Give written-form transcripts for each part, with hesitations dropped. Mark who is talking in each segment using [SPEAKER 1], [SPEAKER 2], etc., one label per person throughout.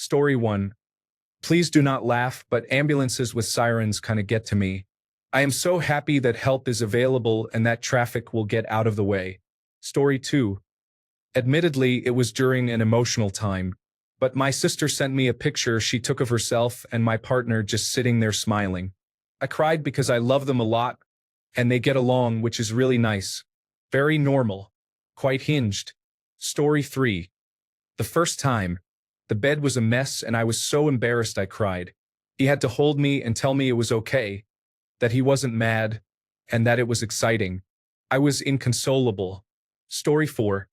[SPEAKER 1] Story 1. Please do not laugh, but ambulances with sirens kinda get to me. I am so happy that help is available and that traffic will get out of the way. Story 2. Admittedly, it was during an emotional time, but my sister sent me a picture she took of herself and my partner just sitting there smiling. I cried because I love them a lot, and they get along, which is really nice. Very normal. Quite hinged. Story 3. The first time. The bed was a mess and I was so embarrassed I cried. He had to hold me and tell me it was okay, that he wasn't mad, and that it was exciting. I was inconsolable. Story 4.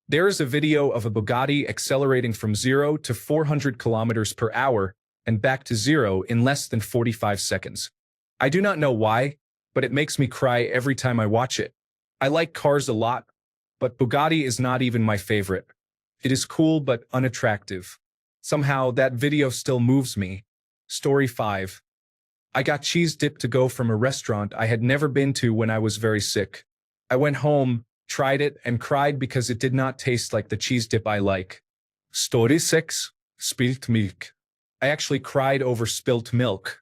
[SPEAKER 1] There is a video of a Bugatti accelerating from 0 to 400 kilometers per hour and back to 0 in less than 45 seconds. I do not know why, but it makes me cry every time I watch it. I like cars a lot, but Bugatti is not even my favorite. It is cool but unattractive. Somehow, that video still moves me. Story 5. I got cheese dip to go from a restaurant I had never been to when I was very sick. I went home, tried it, and cried because it did not taste like the cheese dip I like. Story 6. Spilt milk. I actually cried over spilt milk.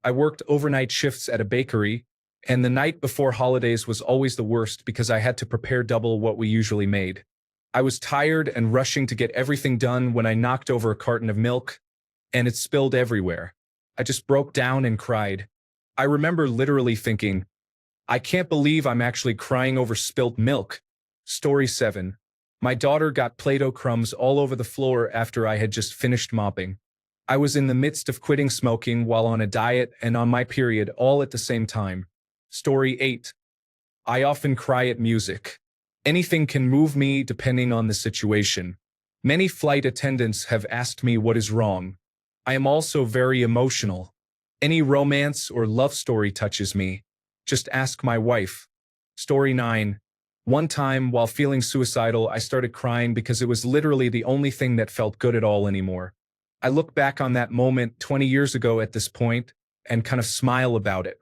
[SPEAKER 1] I worked overnight shifts at a bakery, and the night before holidays was always the worst because I had to prepare double what we usually made. I was tired and rushing to get everything done when I knocked over a carton of milk, and it spilled everywhere. I just broke down and cried. I remember literally thinking, I can't believe I'm actually crying over spilt milk. Story 7. My daughter got Play-Doh crumbs all over the floor after I had just finished mopping. I was in the midst of quitting smoking while on a diet and on my period all at the same time. Story 8. I often cry at music. Anything can move me depending on the situation. Many flight attendants have asked me what is wrong. I am also very emotional. Any romance or love story touches me. Just ask my wife. Story 9. One time, while feeling suicidal, I started crying because it was literally the only thing that felt good at all anymore. I look back on that moment 20 years ago at this point and kind of smile about it.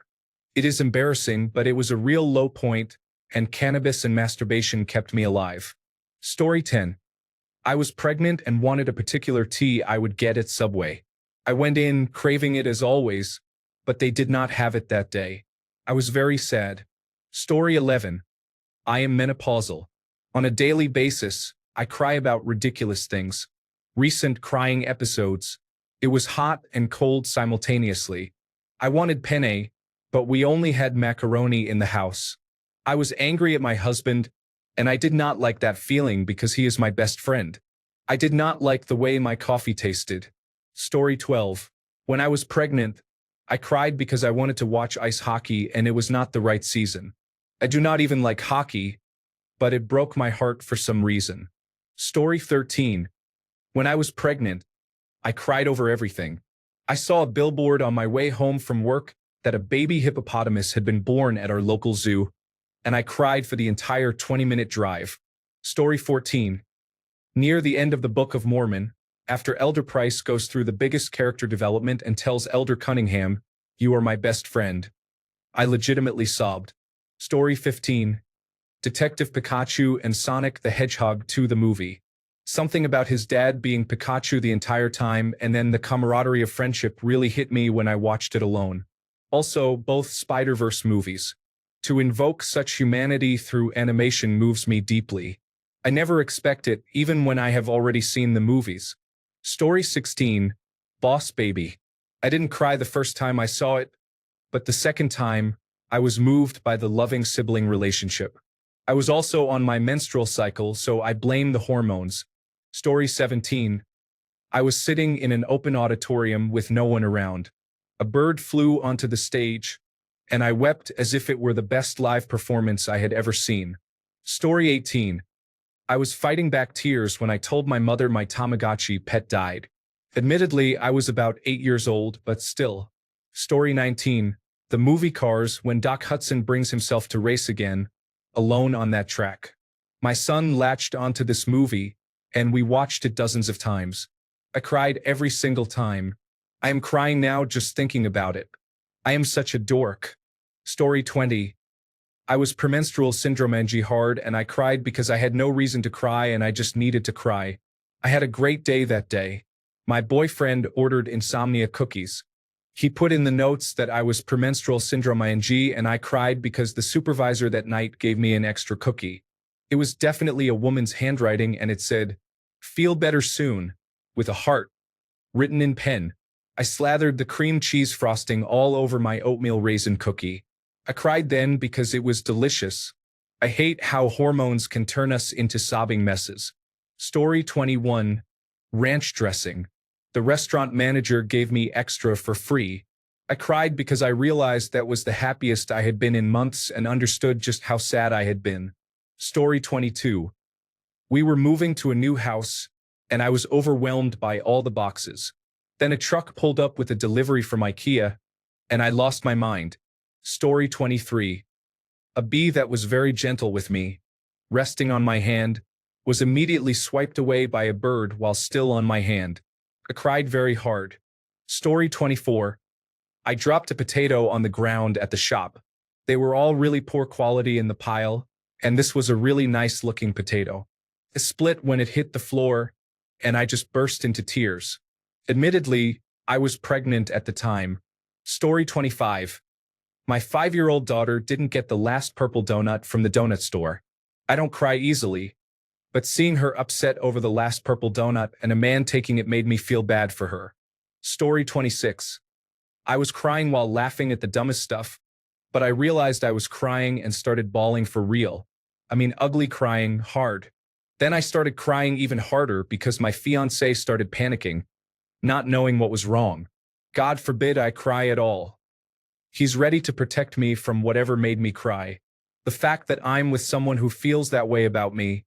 [SPEAKER 1] It is embarrassing, but it was a real low point, and cannabis and masturbation kept me alive. Story 10. I was pregnant and wanted a particular tea I would get at Subway. I went in, craving it as always, but they did not have it that day. I was very sad. Story 11. I am menopausal. On a daily basis, I cry about ridiculous things. Recent crying episodes. It was hot and cold simultaneously. I wanted penne, but we only had macaroni in the house. I was angry at my husband, and I did not like that feeling because he is my best friend. I did not like the way my coffee tasted. Story 12. When I was pregnant, I cried because I wanted to watch ice hockey and it was not the right season. I do not even like hockey, but it broke my heart for some reason. Story 13. When I was pregnant, I cried over everything. I saw a billboard on my way home from work that a baby hippopotamus had been born at our local zoo, and I cried for the entire 20-minute drive. Story 14. Near the end of the Book of Mormon, after Elder Price goes through the biggest character development and tells Elder Cunningham, "You are my best friend," I legitimately sobbed. Story 15. Detective Pikachu and Sonic the Hedgehog 2 the movie. Something about his dad being Pikachu the entire time and then the camaraderie of friendship really hit me when I watched it alone. Also, both Spider-Verse movies. To invoke such humanity through animation moves me deeply. I never expect it, even when I have already seen the movies. Story 16. Boss Baby. I didn't cry the first time I saw it, but the second time, I was moved by the loving sibling relationship. I was also on my menstrual cycle, so I blame the hormones. Story 17. I was sitting in an open auditorium with no one around. A bird flew onto the stage, and I wept as if it were the best live performance I had ever seen. Story 18. I was fighting back tears when I told my mother my Tamagotchi pet died. Admittedly, I was about 8 years old, but still. Story 19. The movie Cars, when Doc Hudson brings himself to race again, alone on that track. My son latched onto this movie, and we watched it dozens of times. I cried every single time. I am crying now just thinking about it. I am such a dork. Story 20. I was premenstrual syndrome hard and I cried because I had no reason to cry and I just needed to cry. I had a great day that day. My boyfriend ordered insomnia cookies. He put in the notes that I was premenstrual syndrome ing, and I cried because the supervisor that night gave me an extra cookie. It was definitely a woman's handwriting, and it said, "Feel better soon," with a heart, written in pen. I slathered the cream cheese frosting all over my oatmeal raisin cookie. I cried then because it was delicious. I hate how hormones can turn us into sobbing messes. Story 21. Ranch dressing. The restaurant manager gave me extra for free. I cried because I realized that was the happiest I had been in months and understood just how sad I had been. Story 22. We were moving to a new house, and I was overwhelmed by all the boxes. Then a truck pulled up with a delivery from IKEA, and I lost my mind. Story 23. A bee that was very gentle with me, resting on my hand, was immediately swiped away by a bird while still on my hand. I cried very hard. Story 24. I dropped a potato on the ground at the shop. They were all really poor quality in the pile, and this was a really nice looking potato. It split when it hit the floor, and I just burst into tears. Admittedly, I was pregnant at the time. Story 25. My 5-year-old daughter didn't get the last purple donut from the donut store. I don't cry easily, but seeing her upset over the last purple donut and a man taking it made me feel bad for her. Story 26. I was crying while laughing at the dumbest stuff, but I realized I was crying and started bawling for real. I mean, ugly crying, hard. Then I started crying even harder because my fiancé started panicking, not knowing what was wrong. God forbid I cry at all. He's ready to protect me from whatever made me cry. The fact that I'm with someone who feels that way about me,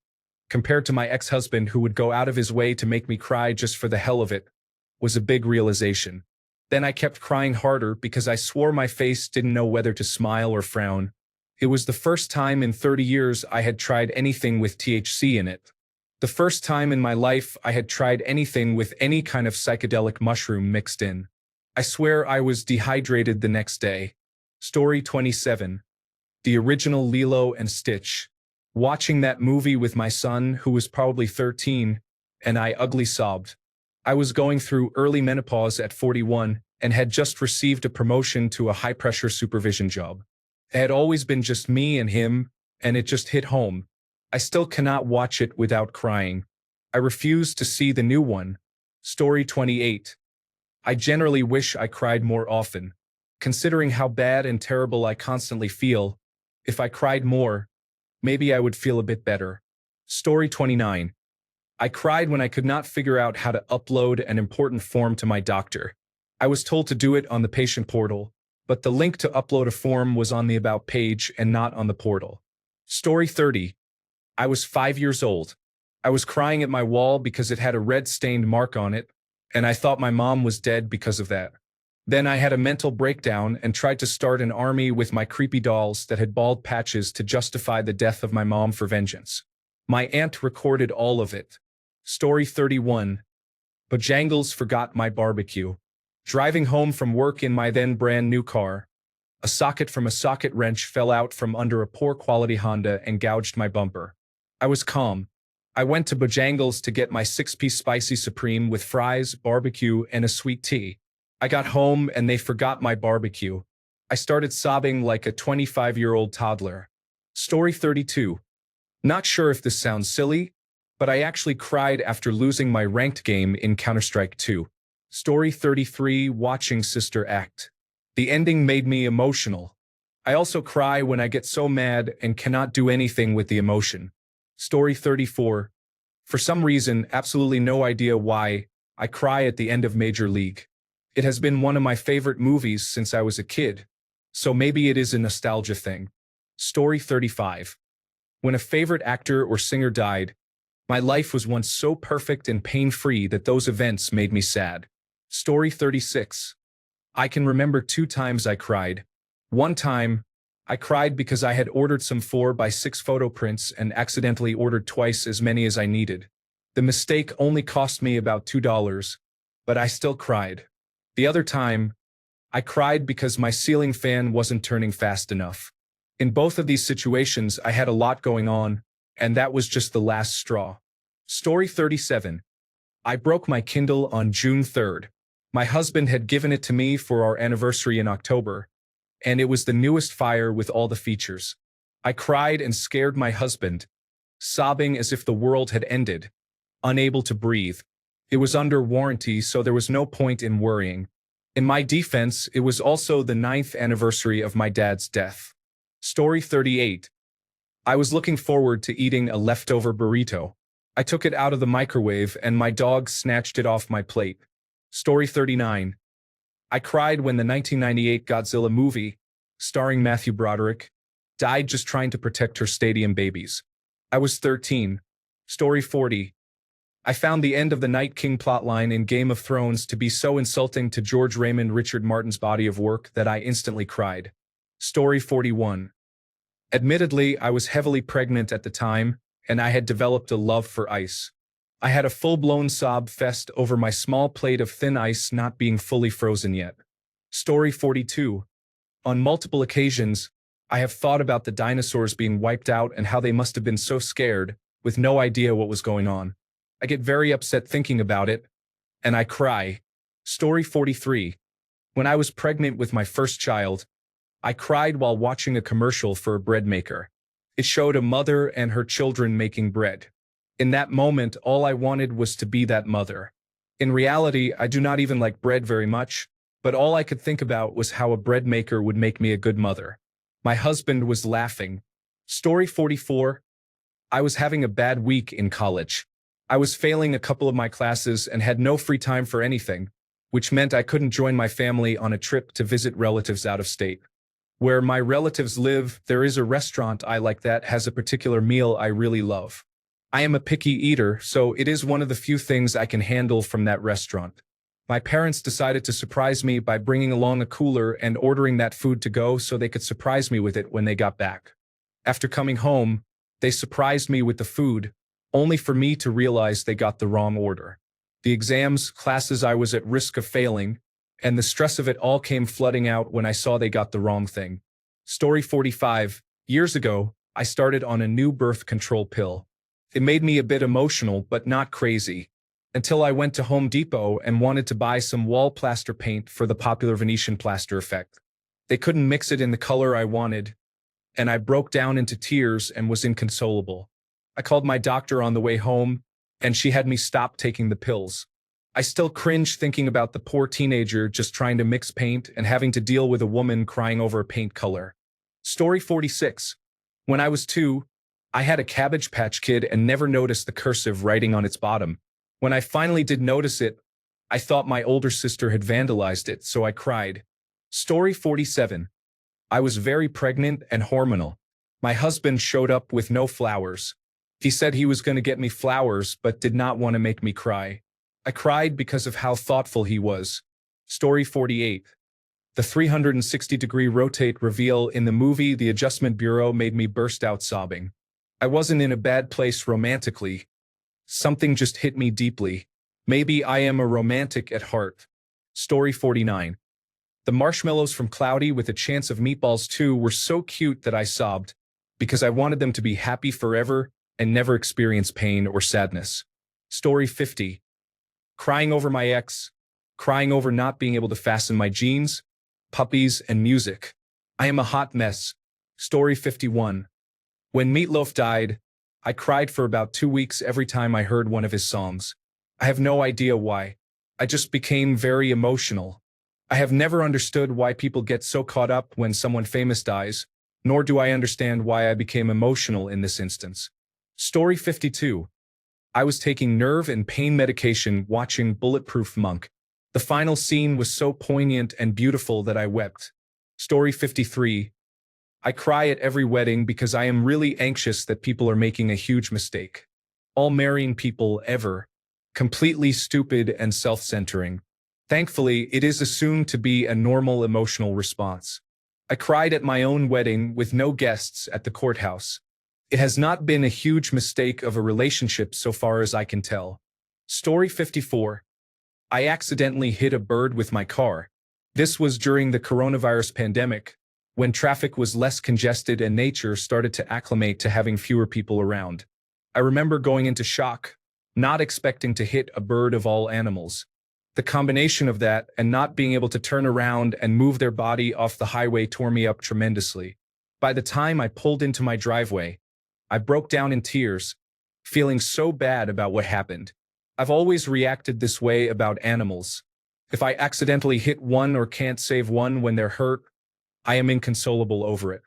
[SPEAKER 1] compared to my ex-husband who would go out of his way to make me cry just for the hell of it, was a big realization. Then I kept crying harder because I swore my face didn't know whether to smile or frown. It was the first time in 30 years I had tried anything with THC in it. The first time in my life I had tried anything with any kind of psychedelic mushroom mixed in. I swear I was dehydrated the next day. Story 27. The original Lilo and Stitch. Watching that movie with my son, who was probably 13, and I ugly sobbed. I was going through early menopause at 41 and had just received a promotion to a high-pressure supervision job. It had always been just me and him, and it just hit home. I still cannot watch it without crying. I refuse to see the new one. Story 28. I generally wish I cried more often. Considering how bad and terrible I constantly feel, if I cried more, maybe I would feel a bit better. Story 29. I cried when I could not figure out how to upload an important form to my doctor. I was told to do it on the patient portal, but the link to upload a form was on the About page and not on the portal. Story 30. I was 5 years old. I was crying at my wall because it had a red stained mark on it, and I thought my mom was dead because of that. Then I had a mental breakdown and tried to start an army with my creepy dolls that had bald patches to justify the death of my mom for vengeance. My aunt recorded all of it. Story 31. Bojangles forgot my barbecue. Driving home from work in my then brand new car, a socket from a socket wrench fell out from under a poor quality Honda and gouged my bumper. I was calm. I went to Bojangles to get my 6-piece spicy supreme with fries, barbecue, and a sweet tea. I got home and they forgot my barbecue. I started sobbing like a 25-year-old toddler. Story 32. Not sure if this sounds silly, but I actually cried after losing my ranked game in Counter-Strike 2. Story 33. Watching Sister act. The ending made me emotional. I also cry when I get so mad and cannot do anything with the emotion. Story 34. For some reason, absolutely no idea why, I cry at the end of Major League. It has been one of my favorite movies since I was a kid, so maybe it is a nostalgia thing. Story 35. When a favorite actor or singer died, my life was once so perfect and pain-free that those events made me sad. Story 36. I can remember 2 times I cried. One time, I cried because I had ordered some 4x6 photo prints and accidentally ordered twice as many as I needed. The mistake only cost me about $2, but I still cried. The other time, I cried because my ceiling fan wasn't turning fast enough. In both of these situations, I had a lot going on, and that was just the last straw. Story 37. I broke my Kindle on June 3rd. My husband had given it to me for our anniversary in October, and it was the newest Fire with all the features. I cried and scared my husband, sobbing as if the world had ended, unable to breathe. It was under warranty, so there was no point in worrying. In my defense, it was also the 9th anniversary of my dad's death. Story 38. I was looking forward to eating a leftover burrito. I took it out of the microwave and my dog snatched it off my plate. Story 39. I cried when the 1998 Godzilla movie, starring Matthew Broderick, died just trying to protect her stadium babies. I was 13. Story 40. I found the end of the Night King plotline in Game of Thrones to be so insulting to George Raymond Richard Martin's body of work that I instantly cried. Story 41. Admittedly, I was heavily pregnant at the time, and I had developed a love for ice. I had a full-blown sob fest over my small plate of thin ice not being fully frozen yet. Story 42. On multiple occasions, I have thought about the dinosaurs being wiped out and how they must have been so scared, with no idea what was going on. I get very upset thinking about it, and I cry. Story 43. When I was pregnant with my first child, I cried while watching a commercial for a bread maker. It showed a mother and her children making bread. In that moment, all I wanted was to be that mother. In reality, I do not even like bread very much, but all I could think about was how a bread maker would make me a good mother. My husband was laughing. Story 44. I was having a bad week in college. I was failing a couple of my classes and had no free time for anything, which meant I couldn't join my family on a trip to visit relatives out of state. Where my relatives live, there is a restaurant I like that has a particular meal I really love. I am a picky eater, so it is one of the few things I can handle from that restaurant. My parents decided to surprise me by bringing along a cooler and ordering that food to go so they could surprise me with it when they got back. After coming home, they surprised me with the food, only for me to realize they got the wrong order. The exams, classes I was at risk of failing, and the stress of it all came flooding out when I saw they got the wrong thing. Story 45. Years ago, I started on a new birth control pill. It made me a bit emotional, but not crazy, until I went to Home Depot and wanted to buy some wall plaster paint for the popular Venetian plaster effect. They couldn't mix it in the color I wanted, and I broke down into tears and was inconsolable. I called my doctor on the way home, and she had me stop taking the pills. I still cringe thinking about the poor teenager just trying to mix paint and having to deal with a woman crying over a paint color. Story 46. When I was 2, I had a Cabbage Patch Kid and never noticed the cursive writing on its bottom. When I finally did notice it, I thought my older sister had vandalized it, so I cried. Story 47. I was very pregnant and hormonal. My husband showed up with no flowers. He said he was going to get me flowers, but did not want to make me cry. I cried because of how thoughtful he was. Story 48. The 360-degree rotate reveal in the movie The Adjustment Bureau made me burst out sobbing. I wasn't in a bad place romantically. Something just hit me deeply. Maybe I am a romantic at heart. Story 49. The marshmallows from Cloudy with a Chance of Meatballs 2 were so cute that I sobbed, because I wanted them to be happy forever and never experience pain or sadness. Story 50. Crying over my ex, crying over not being able to fasten my jeans, puppies, and music. I am a hot mess. Story 51. When Meatloaf died, I cried for about 2 weeks every time I heard one of his songs. I have no idea why. I just became very emotional. I have never understood why people get so caught up when someone famous dies, nor do I understand why I became emotional in this instance. Story 52. I was taking nerve and pain medication watching Bulletproof Monk. The final scene was so poignant and beautiful that I wept. Story 53. I cry at every wedding because I am really anxious that people are making a huge mistake. All marrying people ever. Completely stupid and self-centering. Thankfully, it is assumed to be a normal emotional response. I cried at my own wedding with no guests at the courthouse. It has not been a huge mistake of a relationship so far as I can tell. Story 54. I accidentally hit a bird with my car. This was during the coronavirus pandemic, when traffic was less congested and nature started to acclimate to having fewer people around. I remember going into shock, not expecting to hit a bird of all animals. The combination of that and not being able to turn around and move their body off the highway tore me up tremendously. By the time I pulled into my driveway, I broke down in tears, feeling so bad about what happened. I've always reacted this way about animals. If I accidentally hit one or can't save one when they're hurt, I am inconsolable over it.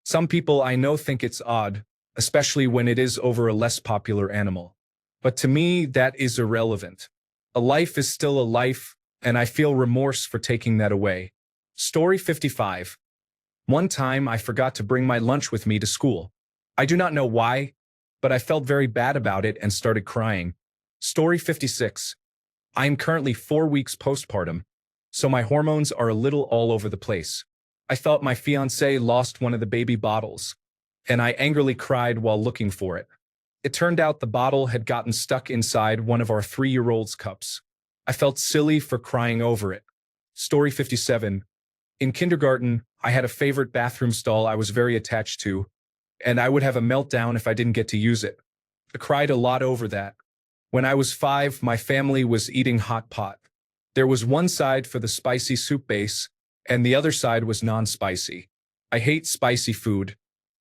[SPEAKER 1] Some people I know think it's odd, especially when it is over a less popular animal. But to me, that is irrelevant. A life is still a life, and I feel remorse for taking that away. Story 55. One time I forgot to bring my lunch with me to school. I do not know why, but I felt very bad about it and started crying. Story 56. I am currently 4 weeks postpartum, so my hormones are a little all over the place. I thought my fiancé lost one of the baby bottles, and I angrily cried while looking for it. It turned out the bottle had gotten stuck inside one of our 3-year-old's cups. I felt silly for crying over it. Story 57. In kindergarten, I had a favorite bathroom stall I was very attached to, and I would have a meltdown if I didn't get to use it. I cried a lot over that. When I was 5, my family was eating hot pot. There was one side for the spicy soup base, and the other side was non-spicy. I hate spicy food.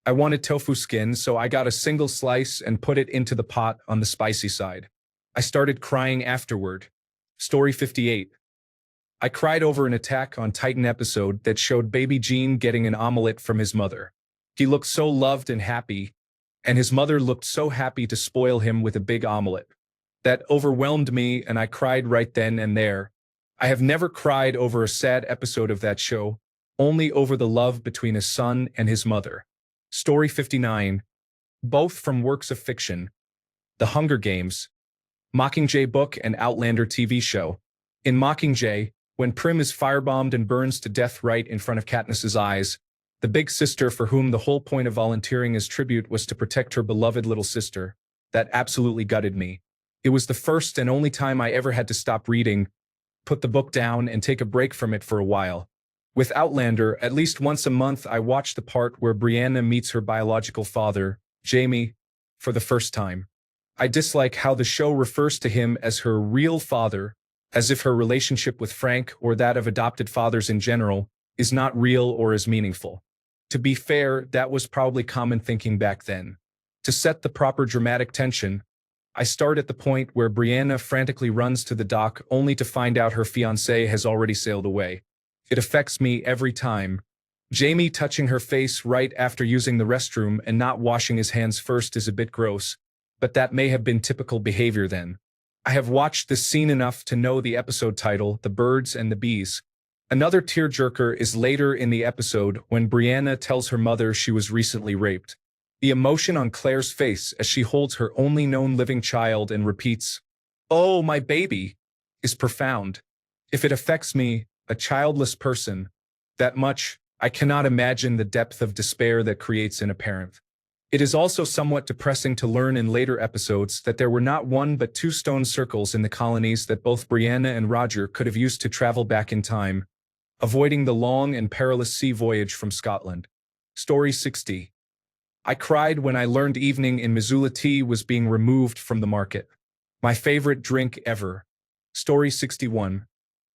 [SPEAKER 1] I wanted tofu skin, so I got a single slice and put it into the pot on the spicy side. I started crying afterward. Story 58. I cried over an Attack on Titan episode that showed baby Gene getting an omelet from his mother. He looked so loved and happy, and his mother looked so happy to spoil him with a big omelet. That overwhelmed me, and I cried right then and there. I have never cried over a sad episode of that show, only over the love between a son and his mother. Story 59. Both from works of fiction. The Hunger Games, Mockingjay book and Outlander TV show. In Mockingjay, when Prim is firebombed and burns to death right in front of Katniss's eyes, the big sister for whom the whole point of volunteering as tribute was to protect her beloved little sister, that absolutely gutted me. It was the first and only time I ever had to stop reading, put the book down, and take a break from it for a while. With Outlander, at least once a month I watch the part where Brianna meets her biological father, Jamie, for the first time. I dislike how the show refers to him as her real father, as if her relationship with Frank, or that of adopted fathers in general, is not real or as meaningful. To be fair, that was probably common thinking back then. To set the proper dramatic tension, I start at the point where Brianna frantically runs to the dock only to find out her fiancé has already sailed away. It affects me every time. Jamie touching her face right after using the restroom and not washing his hands first is a bit gross, but that may have been typical behavior then. I have watched this scene enough to know the episode title, The Birds and the Bees. Another tearjerker is later in the episode when Brianna tells her mother she was recently raped. The emotion on Claire's face as she holds her only known living child and repeats, "Oh, my baby," is profound. If it affects me, a childless person, that much, I cannot imagine the depth of despair that creates in a parent. It is also somewhat depressing to learn in later episodes that there were not one but 2 stone circles in the colonies that both Brianna and Roger could have used to travel back in time, avoiding the long and perilous sea voyage from Scotland. Story 60. I cried when I learned evening in Missoula tea was being removed from the market. My favorite drink ever. Story 61.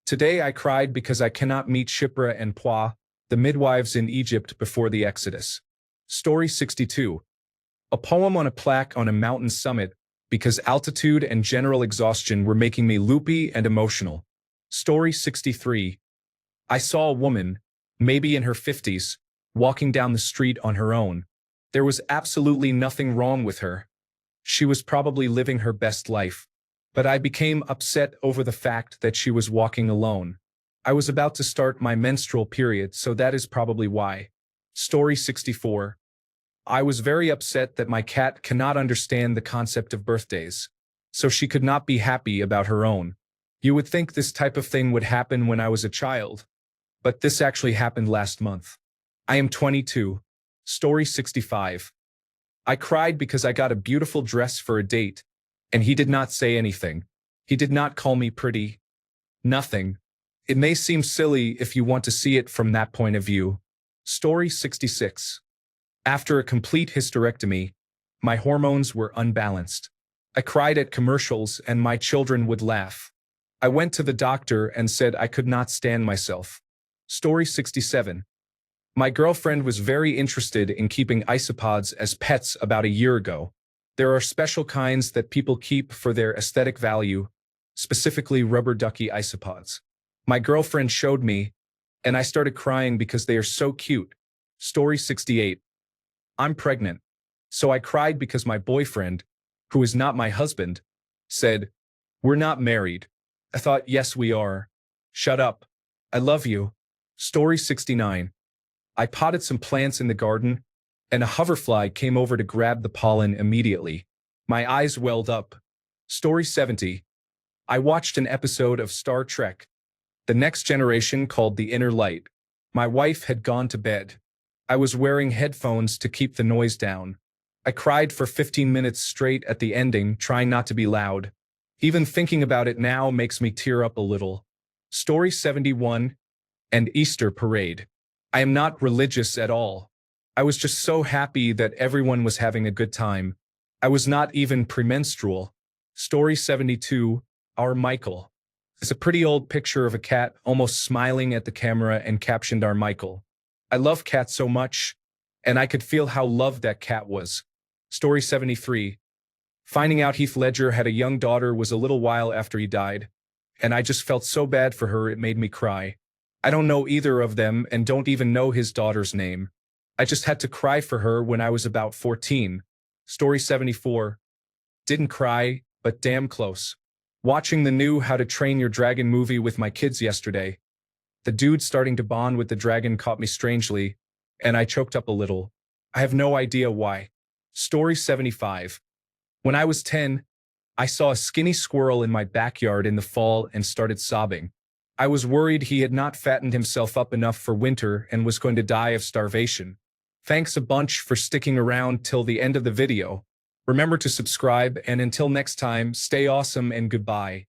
[SPEAKER 1] Today I cried because I cannot meet Shipra and Pua, the midwives in Egypt before the Exodus. Story 62. A poem on a plaque on a mountain summit because altitude and general exhaustion were making me loopy and emotional. Story 63. I saw a woman, maybe in her 50s, walking down the street on her own. There was absolutely nothing wrong with her. She was probably living her best life. But I became upset over the fact that she was walking alone. I was about to start my menstrual period, so that is probably why. Story 64. I was very upset that my cat cannot understand the concept of birthdays, so she could not be happy about her own. You would think this type of thing would happen when I was a child, but this actually happened last month. I am 22. Story 65. I cried because I got a beautiful dress for a date, and he did not say anything. He did not call me pretty. Nothing. It may seem silly if you want to see it from that point of view. Story 66. After a complete hysterectomy, my hormones were unbalanced. I cried at commercials and my children would laugh. I went to the doctor and said I could not stand myself. Story 67. My girlfriend was very interested in keeping isopods as pets about a year ago. There are special kinds that people keep for their aesthetic value, specifically rubber ducky isopods. My girlfriend showed me, and I started crying because they are so cute. Story 68. I'm pregnant. So I cried because my boyfriend, who is not my husband, said, "We're not married." I thought, yes, we are. Shut up. I love you. Story 69. I potted some plants in the garden, and a hoverfly came over to grab the pollen immediately. My eyes welled up. Story 70. I watched an episode of Star Trek, The Next Generation called The Inner Light. My wife had gone to bed. I was wearing headphones to keep the noise down. I cried for 15 minutes straight at the ending, trying not to be loud. Even thinking about it now makes me tear up a little. Story 71. And Easter Parade. I am not religious at all. I was just so happy that everyone was having a good time. I was not even premenstrual. Story 72. Our Michael. It's a pretty old picture of a cat almost smiling at the camera and captioned Our Michael. I love cats so much, and I could feel how loved that cat was. Story 73. Finding out Heath Ledger had a young daughter was a little while after he died, and I just felt so bad for her it made me cry. I don't know either of them and don't even know his daughter's name. I just had to cry for her when I was about 14. Story 74. Didn't cry, but damn close. Watching the new How to Train Your Dragon movie with my kids yesterday. The dude starting to bond with the dragon caught me strangely, and I choked up a little. I have no idea why. Story 75. When I was 10, I saw a skinny squirrel in my backyard in the fall and started sobbing. I was worried he had not fattened himself up enough for winter and was going to die of starvation. Thanks a bunch for sticking around till the end of the video. Remember to subscribe, and until next time, stay awesome and goodbye.